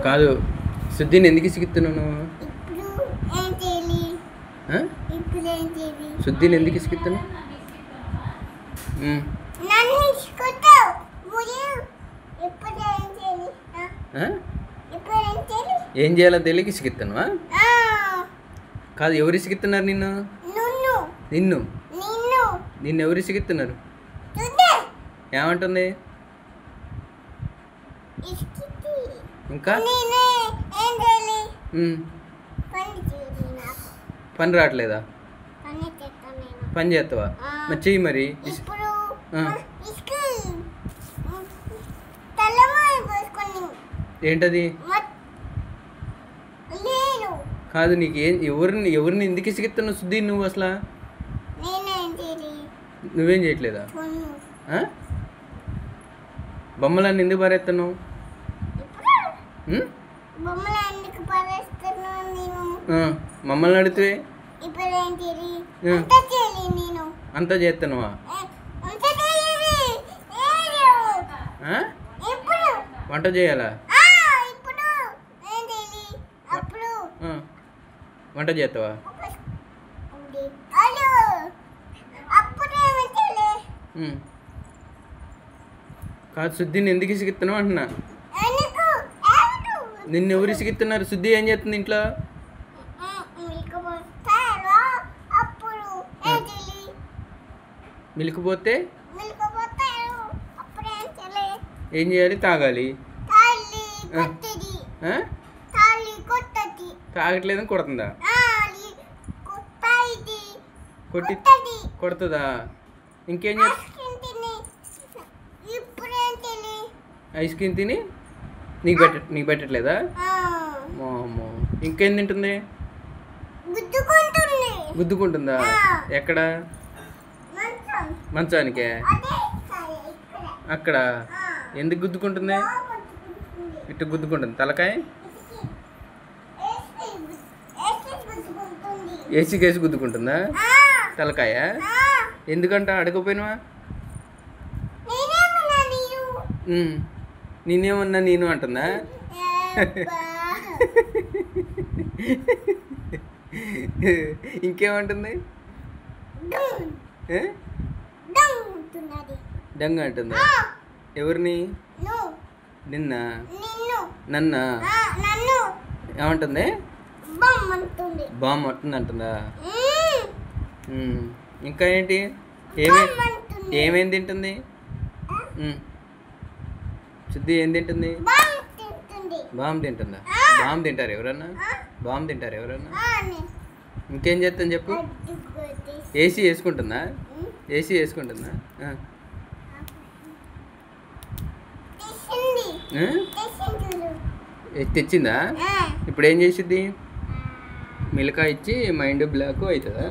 కాదు శుద్ధిని ఎందుకు ఇసుకిస్తున్నావు నువ్వు? శుద్ధిని ఎందుకు ఇసుకిస్తున్నావు? ఏం చేయాలో తెలియక ఇసుకిస్తున్నావా? కాదు ఎవరు ఇసుకిస్తున్నారు నిన్ను? నిన్ను నిన్ను ఎవరు ఇసుకిస్తున్నారు? ఏమంటుంది ఇంకా? పని రావట్లేదా? పని చేస్తావా? మరి చెయ్యి మరి. ఏంటది? కాదు నీకు ఎవరిని ఎందుకు ఇసుకిస్తున్నావు శుద్ధి నువ్వు అసలు? నువ్వేం చేయట్లేదా? బొమ్మలన్నీ ఎందుకు పారేస్తున్నావు? మమ్మల్ని అడిగితే అంతా చేస్తున్నావా? వంట చేయాలా? వంట చేస్తావా? కాదు శుద్ధిని ఎందుకు ఇసుకిస్తున్నావు అంటున్నా. నిన్ను ఎవరు ఇసుకిస్తున్నారు? శుద్ధి ఏం చేస్తుంది ఇంట్లో? మిల్క్ పోతే ఏం చేయాలి? తాగాలి. తాగట్లేదని కొడుతుందా? కొడుతుందా? ఇంకేం చేస్తా? ఐస్ క్రీమ్ తిని నీకు పెట్టట్లేదా? అమ్మో ఇంకేం తింటుంది? గుద్దుకుంటుందా? ఎక్కడ? మంచానికే? అక్కడ ఎందుకు గుద్దుకుంటుంది? ఇటు గుద్దుకుంటుంది తలకాయ? ఏసీ కేసి గుద్దుకుంటుందా తలకాయ? ఎందుకంట అడగపోయినవా? నేనేమన్నా నేను అంటుందా? ఇంకేమంటుంది? డంగ అంటుందా? ఎవరిని? నిన్న నన్న ఏమంటుంది? బామ్ అంటుంది అంటుందా? ఇంకా ఏంటి? ఏమేం తింటుంది శుద్ధి? ఏం తింటుంది? బామ్ తింటుందా? బామ్ తింటారు ఎవరన్నా? బామ్ తింటారు ఎవరన్నా? ఇంకేం చేస్తాను చెప్పు. ఏసీ వేసుకుంటుందా? ఏసీ వేసుకుంటుందా? తెచ్చిందా? ఇప్పుడు ఏం చేసిద్ది? మిల్కా ఇచ్చి మైండ్ బ్లాక్ అవుతుందా?